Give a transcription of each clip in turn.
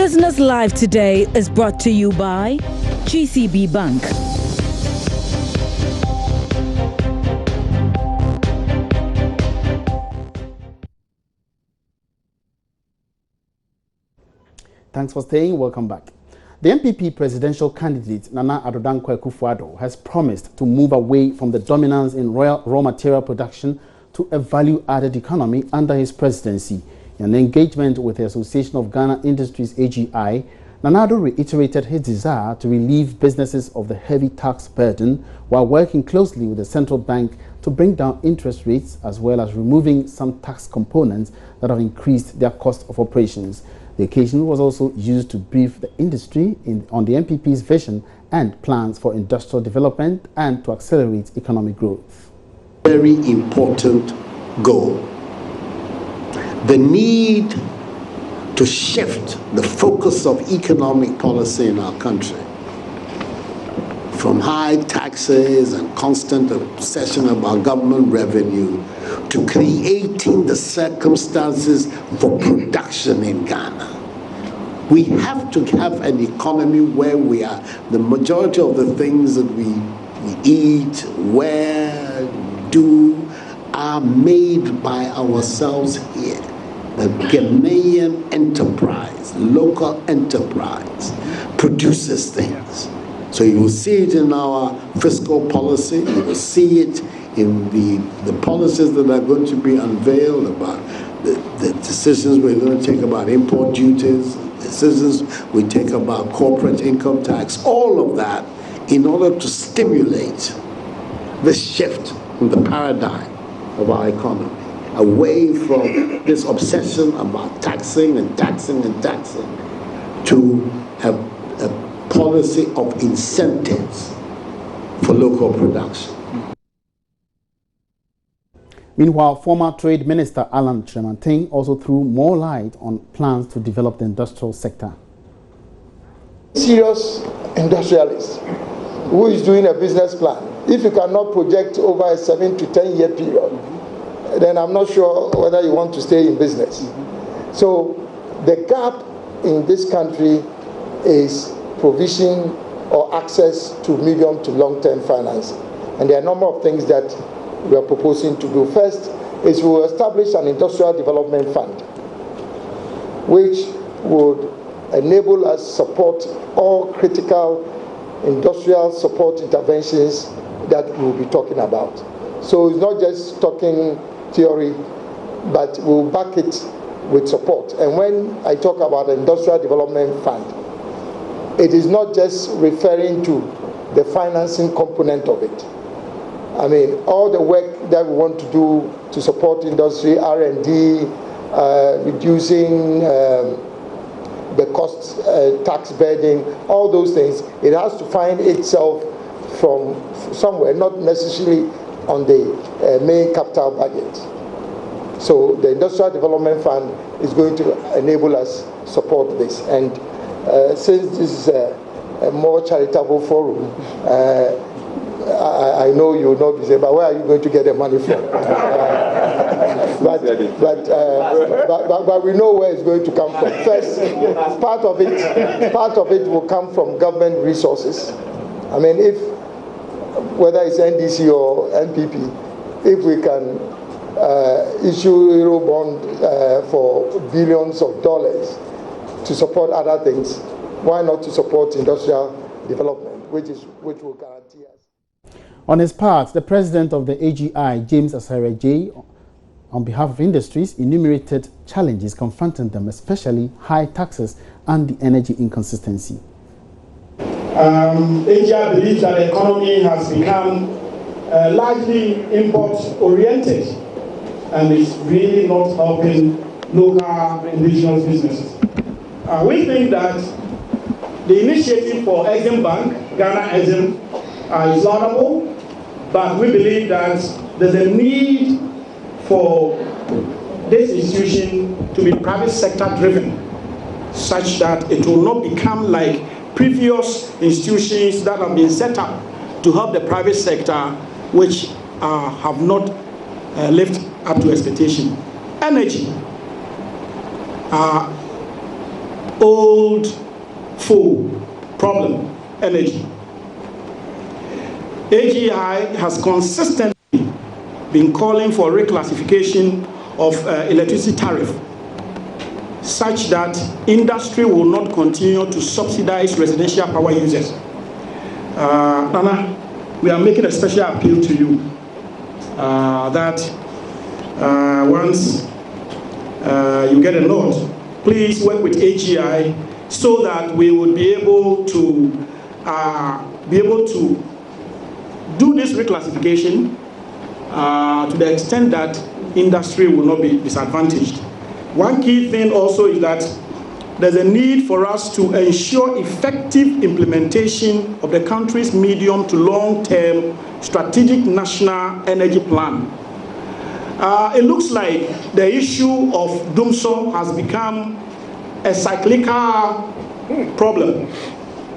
Business Live today is brought to you by GCB Bank. Thanks for staying. Welcome back. The MPP presidential candidate Nana Addo Dankwa Akufo-Addo has promised to move away from the dominance in raw material production to a value-added economy under his presidency. In an engagement with the Association of Ghana Industries AGI, Nana Addo reiterated his desire to relieve businesses of the heavy tax burden while working closely with the central bank to bring down interest rates as well as removing some tax components that have increased their cost of operations. The occasion was also used to brief the industry on the MPP's vision and plans for industrial development and to accelerate economic growth. Very important goal. The need to shift the focus of economic policy in our country from high taxes and constant obsession about government revenue to creating the circumstances for production in Ghana. We have to have an economy where the majority of the things that we eat, wear, do, are made by ourselves here. The Ghanaian enterprise, local enterprise, produces things. So you will see it in our fiscal policy, you will see it in the policies that are going to be unveiled about the decisions we're going to take about import duties, decisions we take about corporate income tax, all of that in order to stimulate this shift in the paradigm of our economy, away from this obsession about taxing and taxing and taxing to a policy of incentives for local production. Meanwhile, former Trade Minister Alan Tremantin also threw more light on plans to develop the industrial sector. Serious industrialist who is doing a business plan, if you cannot project over a 7 to 10 year period, then I'm not sure whether you want to stay in business. So the gap in this country is provision or access to medium to long-term financing. And there are a number of things that we are proposing to do. First is we will establish an industrial development fund which would enable us to support all critical industrial support interventions that we'll be talking about. So it's not just talking theory, but we'll back it with support. And when I talk about an industrial development fund, it is not just referring to the financing component of it. I mean, all the work that we want to do to support industry, R&D, reducing the cost tax burden, all those things, it has to find itself from somewhere, not necessarily on the main capital budget. So the Industrial Development Fund is going to enable us support this. And since this is a more charitable forum, I know you will not be saying, but where are you going to get the money from? But we know where it's going to come from. First, part of it will come from government resources. I mean, whether it's NDC or NPP, if we can issue Eurobond for billions of dollars to support other things, why not to support industrial development, which will guarantee us. On his part, the president of the AGI, James Asare-J, on behalf of industries, enumerated challenges confronting them, especially high taxes and the energy inconsistency. AGI believes that the economy has become largely import-oriented and is really not helping local indigenous businesses. We think that the initiative for Exim Bank, Ghana Exim, is laudable, but we believe that there's a need for this institution to be private sector driven, such that it will not become like previous institutions that have been set up to help the private sector, which have not lived up to expectation. Energy. old foe problem, energy. AGI has consistently been calling for reclassification of electricity tariff such that industry will not continue to subsidize residential power users. Nana, we are making a special appeal to you that once you get a nod, please work with AGI so that we would be able to do this reclassification to the extent that industry will not be disadvantaged. One key thing also is that there's a need for us to ensure effective implementation of the country's medium to long-term strategic national energy plan. It looks like the issue of DUMSO has become a cyclical problem.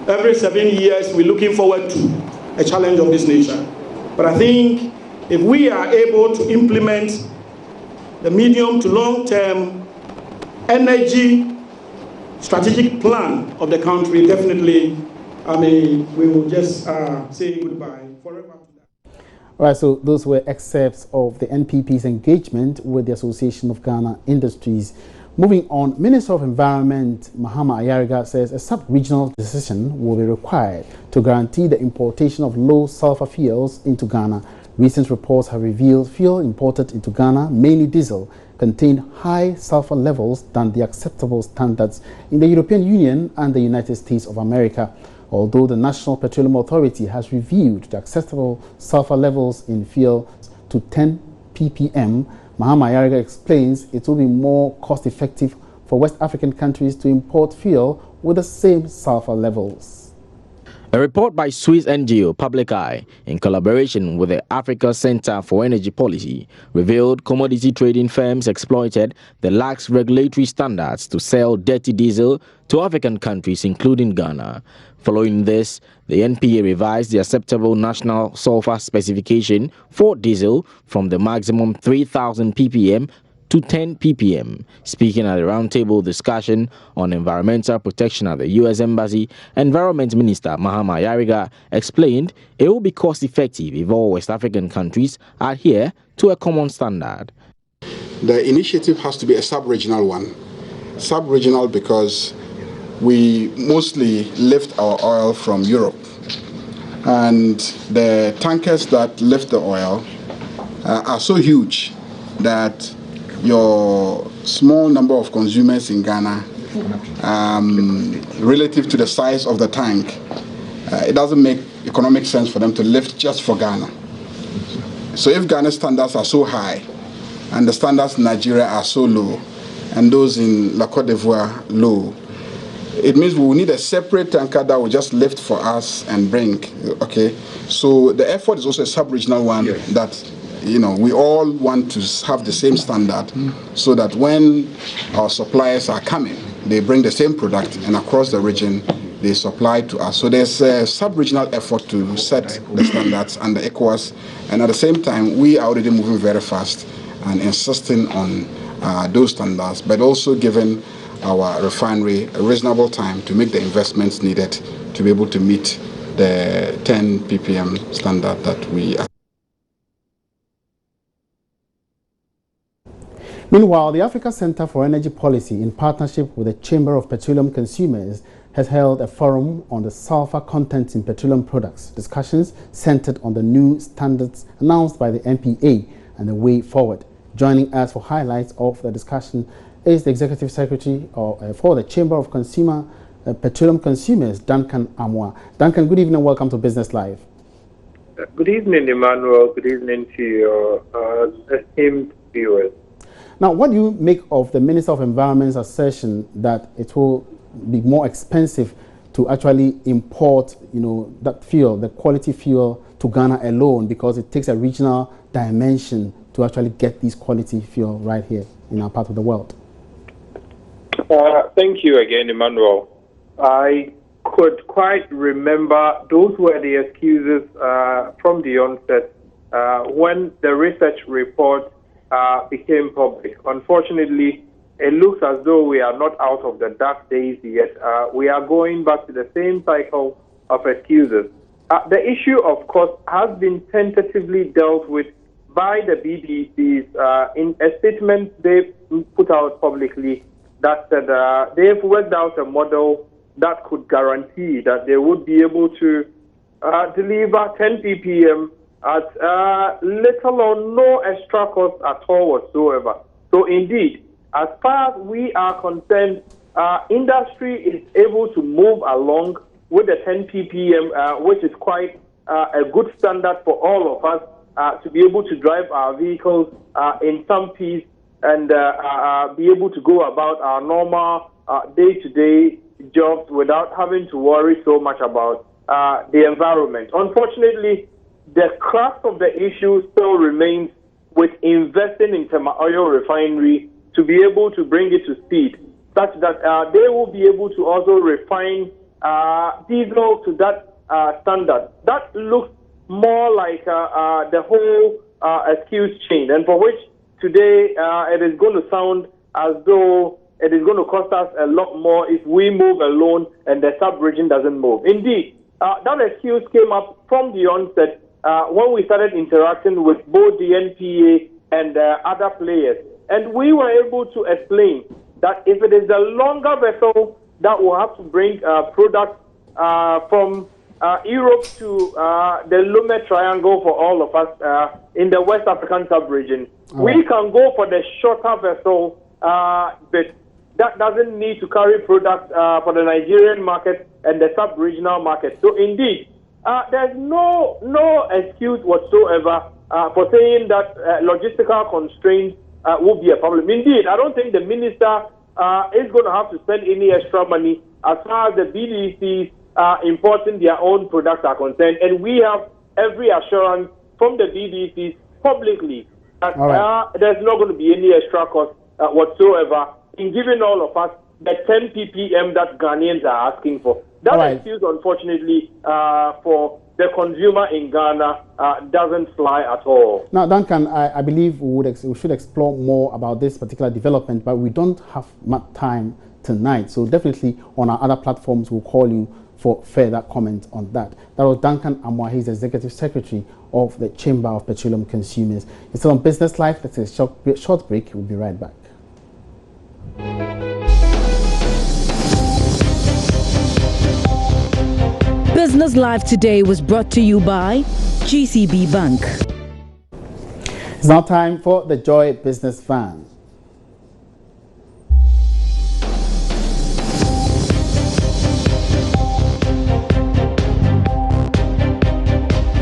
Every 7 years, we're looking forward to a challenge of this nature. But I think if we are able to implement the medium to long-term energy strategic plan of the country, definitely, we will just say goodbye forever to that. All right, so those were excerpts of the NPP's engagement with the Association of Ghana Industries. Moving on, Minister of Environment Mahama Ayariga says a sub-regional decision will be required to guarantee the importation of low-sulfur fuels into Ghana. Recent reports have revealed fuel imported into Ghana, mainly diesel, contain high sulfur levels than the acceptable standards in the European Union and the United States of America. Although the National Petroleum Authority has reviewed the acceptable sulfur levels in fuel to 10 ppm, Mahama Ayariga explains it will be more cost-effective for West African countries to import fuel with the same sulfur levels. A report by Swiss NGO Public Eye, in collaboration with the Africa Center for Energy Policy, revealed commodity trading firms exploited the lax regulatory standards to sell dirty diesel to African countries, including Ghana. Following this, the NPA revised the acceptable national sulfur specification for diesel from the maximum 3,000 ppm to 10 ppm. Speaking at a roundtable discussion on environmental protection at the U.S. Embassy, Environment Minister Mahama Ayariga explained it will be cost-effective if all West African countries adhere to a common standard. The initiative has to be a sub-regional one. Sub-regional because we mostly lift our oil from Europe. And the tankers that lift the oil are so huge that your small number of consumers in Ghana, relative to the size of the tank, it doesn't make economic sense for them to lift just for Ghana. So if Ghana's standards are so high and the standards in Nigeria are so low and those in La Côte d'Ivoire low, it means we will need a separate tanker that will just lift for us and bring, okay? So the effort is also a sub-regional one. Yes. That we all want to have the same standard so that when our suppliers are coming, they bring the same product and across the region, they supply to us. So there's a sub-regional effort to set the standards and the ECOWAS, and at the same time, we are already moving very fast and insisting on those standards, but also giving our refinery a reasonable time to make the investments needed to be able to meet the 10 ppm standard that we are. Meanwhile, the Africa Center for Energy Policy, in partnership with the Chamber of Petroleum Consumers, has held a forum on the sulfur content in petroleum products. Discussions centered on the new standards announced by the NPA and the way forward. Joining us for highlights of the discussion is the Executive Secretary for the Chamber of Petroleum Consumers, Duncan Amwa. Duncan, good evening and welcome to Business Live. Good evening, Emmanuel. Good evening to your esteemed viewers. Now, what do you make of the Minister of Environment's assertion that it will be more expensive to actually import, that fuel, the quality fuel, to Ghana alone because it takes a regional dimension to actually get this quality fuel right here in our part of the world? Thank you again, Emmanuel. I could quite remember those were the excuses from the onset when the research report became public. Unfortunately, it looks as though we are not out of the dark days yet. We are going back to the same cycle of excuses. The issue, of course, has been tentatively dealt with by the BDCs in a statement they've put out publicly that said they've worked out a model that could guarantee that they would be able to deliver 10 ppm at little or no extra cost at all whatsoever. So indeed, as far as we are concerned, industry is able to move along with the 10 ppm, which is quite a good standard for all of us to be able to drive our vehicles in some peace and be able to go about our normal day-to-day jobs without having to worry so much about the environment. Unfortunately, the crux of the issue still remains with investing in Tema Oil Refinery to be able to bring it to speed, such that they will be able to also refine diesel to that standard. That looks more like the whole excuse chain, and for which today it is going to sound as though it is going to cost us a lot more if we move alone and the sub-region doesn't move. Indeed, that excuse came up from the onset when we started interacting with both the NPA and other players. And we were able to explain that if it is a longer vessel that will have to bring products from Europe to the Lome Triangle for all of us in the West African sub-region, we can go for the shorter vessel, but that doesn't need to carry products for the Nigerian market and the sub-regional market. So indeed, there's no excuse whatsoever for saying that logistical constraints will be a problem. Indeed, I don't think the minister is going to have to spend any extra money as far as the BDCs importing their own products are concerned. And we have every assurance from the BDCs publicly that there's not going to be any extra cost whatsoever in giving all of us the 10 ppm that Ghanaians are asking for. That excuse, unfortunately, for the consumer in Ghana doesn't fly at all. Now, Duncan, I believe we should explore more about this particular development, but we don't have much time tonight. So definitely on our other platforms, we'll call you for further comment on that. That was Duncan Amwa. He's the Executive Secretary of the Chamber of Petroleum Consumers. It's still on Business Life. Let's take a short break. We'll be right back. Business Live today was brought to you by GCB Bank. It's now time for the Joy Business Van.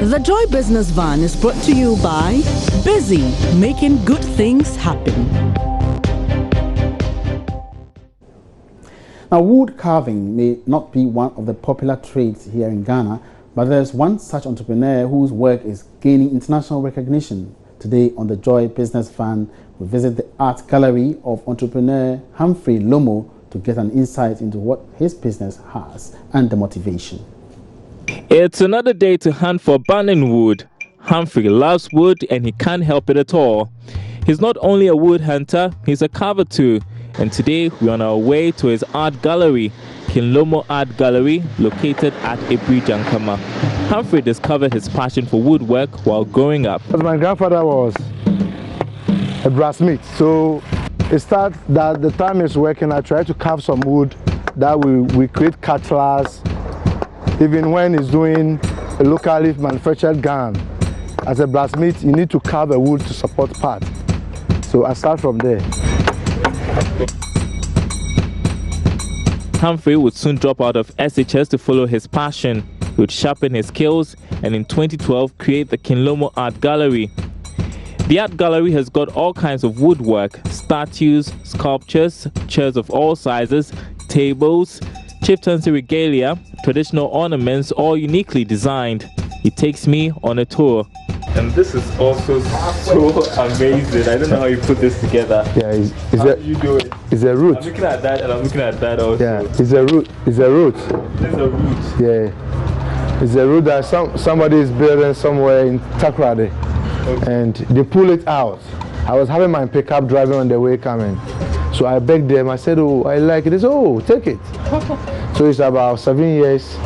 The Joy Business Van is brought to you by Busy, making good things happen. Now, wood carving may not be one of the popular trades here in Ghana, but there's one such entrepreneur whose work is gaining international recognition. Today on the Joy Business Van, we visit the art gallery of entrepreneur Humphrey Lomo to get an insight into what his business has and the motivation. It's another day to hunt for burning wood. Humphrey loves wood and he can't help it at all. He's not only a wood hunter, he's a carver too. And today we're on our way to his art gallery, Kinlomo Art Gallery, located at Ebri Jankama. Humphrey discovered his passion for woodwork while growing up. My grandfather was a brassmith, so it starts that the time he's working, I try to carve some wood that we create cutlass. Even when he's doing a locally manufactured gun, as a brassmith, you need to carve a wood to support parts. So I start from there. Humphrey would soon drop out of SHS to follow his passion. He would sharpen his skills and in 2012 create the Kinlomo Art Gallery. The art gallery has got all kinds of woodwork, statues, sculptures, chairs of all sizes, tables, chieftaincy regalia, traditional ornaments, all uniquely designed. He takes me on a tour. And this is also so amazing. I don't know how you put this together. Yeah, how do you do it? It's a root. I'm looking at that and I'm looking at that also. Yeah, it's a root. It's a root. This is a root. Yeah, it's a root that somebody is building somewhere in Takoradi, and they pull it out. I was having my pickup driving on the way coming, So I begged them, I said, oh, I like it. They said, oh, take it. So it's about 7 years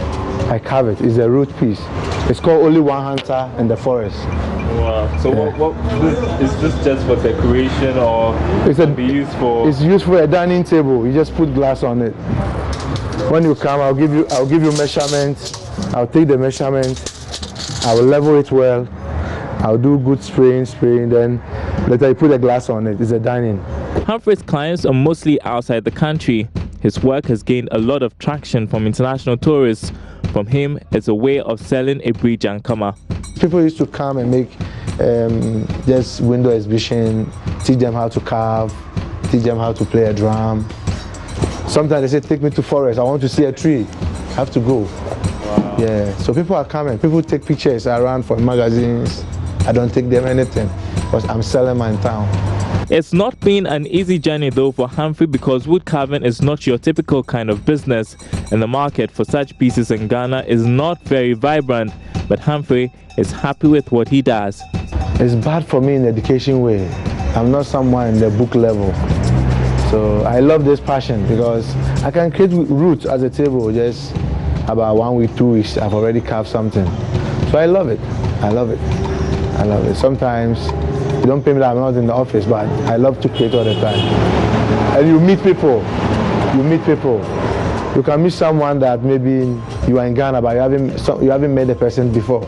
I carve it. It's a root piece. It's called Only One Hunter in the Forest. Wow. So is this just for decoration or can be used for? It's used for a dining table. You just put glass on it. When you come, I'll give you measurements. I'll take the measurements. I will level it well. I'll do good spraying, then later you put a glass on it. It's a dining. Humphrey's clients are mostly outside the country. His work has gained a lot of traction from international tourists. From him, it's a way of selling a bridge and kama. People used to come and make just window exhibition, teach them how to carve, teach them how to play a drum. Sometimes they say, take me to forest, I want to see a tree. I have to go. Wow. Yeah, so people are coming. People take pictures around for magazines. I don't take them anything because I'm selling my town. It's not been an easy journey though for Humphrey because wood carving is not your typical kind of business, and the market for such pieces in Ghana is not very vibrant. But Humphrey is happy with what he does. It's bad for me in the education way. I'm not someone in the book level. So I love this passion because I can create roots as a table. Just about 1 week, 2 weeks, I've already carved something. So I love it. I love it. I love it. Sometimes you don't pay me that I'm not in the office, but I love to create all the time. And you meet people. You meet people. You can meet someone that maybe you are in Ghana, but you haven't met the person before.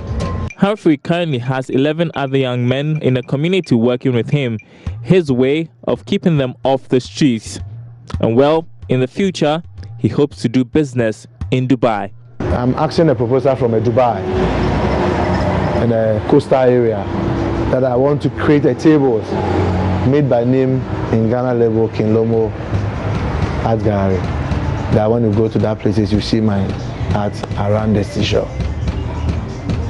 Humphrey currently has 11 other young men in the community working with him, his way of keeping them off the streets. And well, in the future, he hopes to do business in Dubai. I'm asking a proposal from Dubai in a coastal area that I want to create a tables made by name in Ghana level Kinlomo Art Gallery. That when you go to that places you see my art around the seashore.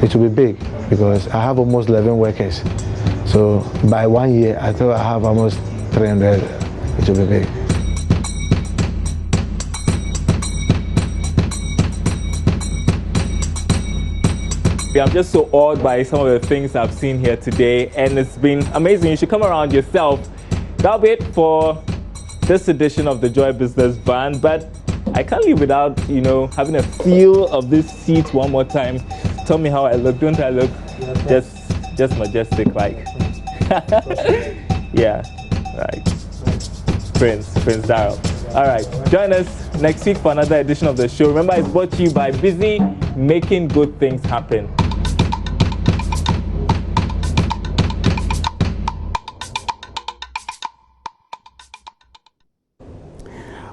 It will be big because I have almost 11 workers. So by 1 year I thought I have almost 300. It will be big. I'm just so awed by some of the things I've seen here today, and it's been amazing. You should come around yourself. That'll be it for this edition of the Joy Business Van, but I can't leave without, having a feel of this seat one more time. Tell me how I look. Don't I look just majestic like? Yeah, right. Prince Darrell. All right, join us next week for another edition of the show. Remember, it's brought to you by Busy, making good things happen.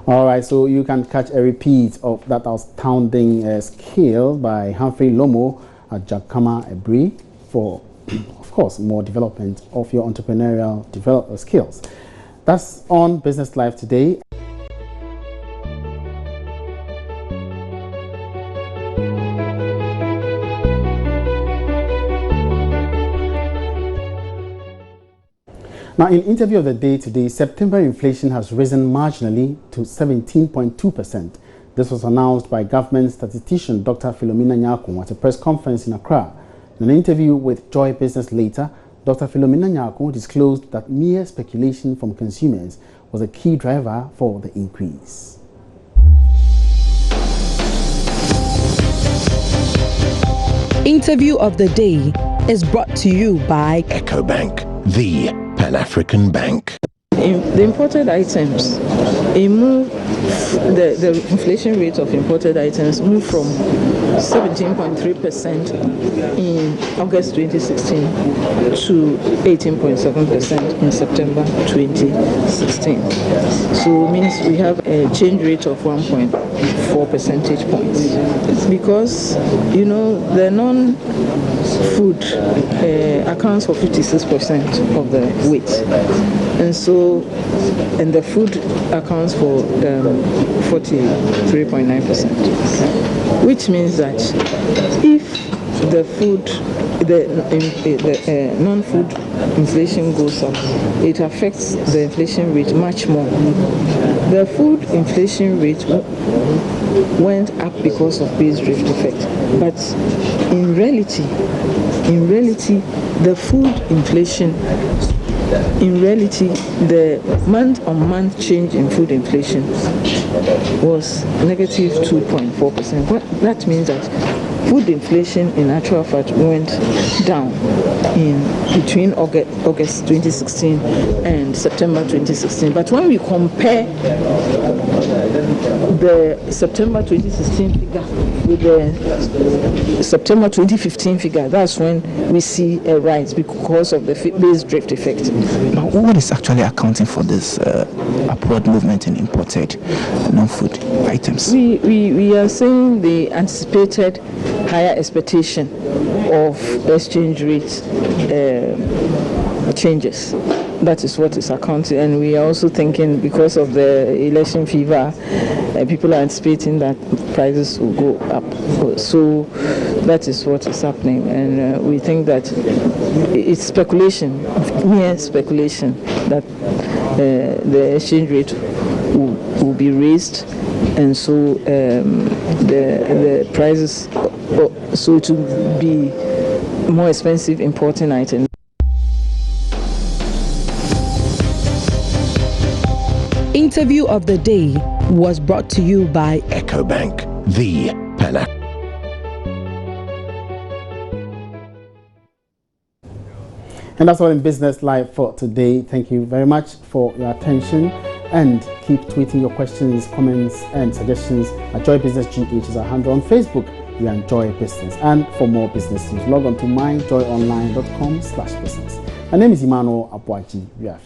All right, so you can catch a repeat of that astounding skill by Humphrey Lomo at Jakama Ebri for, of course, more development of your entrepreneurial skills. That's on Business Live today. Now, in interview of the day today, September inflation has risen marginally to 17.2%. This was announced by government statistician Dr. Philomena Nyako at a press conference in Accra. In an interview with Joy Business later, Dr. Philomena Nyako disclosed that mere speculation from consumers was a key driver for the increase. Interview of the day is brought to you by EcoBank, the Pan-African Bank. The imported items, the inflation rate of imported items moved from 17.3% in August 2016 to 18.7% in September 2016. So it means we have a change rate of 1.4 percentage points. It's because, the non-food accounts for 56% of the weight. And the food accounts for 43.9%, which means that if the non-food inflation goes up, it affects the inflation rate much more. The food inflation rate went up because of base drift effect, but in reality, the food inflation in reality, the month-on-month change in food inflation was negative 2.4%. That means that food inflation in actual fact went down in between August 2016 and September 2016. But when we compare the September 2016 figure with the September 2015 figure, that's when we see a rise because of the base drift effect. Now, what is actually accounting for this upward movement in imported non-food items? We are saying the anticipated higher expectation of exchange rate changes. That is what is accounting, and we are also thinking because of the election fever, people are anticipating that prices will go up. So that is what is happening, and we think that it's speculation, mere speculation, that the exchange rate will be raised, and so the prices, so to be more expensive importing items. Interview of the day was brought to you by EcoBank, the Pan. And that's all in Business Live for today. Thank you very much for your attention, and keep tweeting your questions, comments and suggestions at Joy Business GH is our handle on Facebook. We enjoy business, and for more business news, log on to myjoyonline.com/business. My name is Emmanuel Abuaji. We are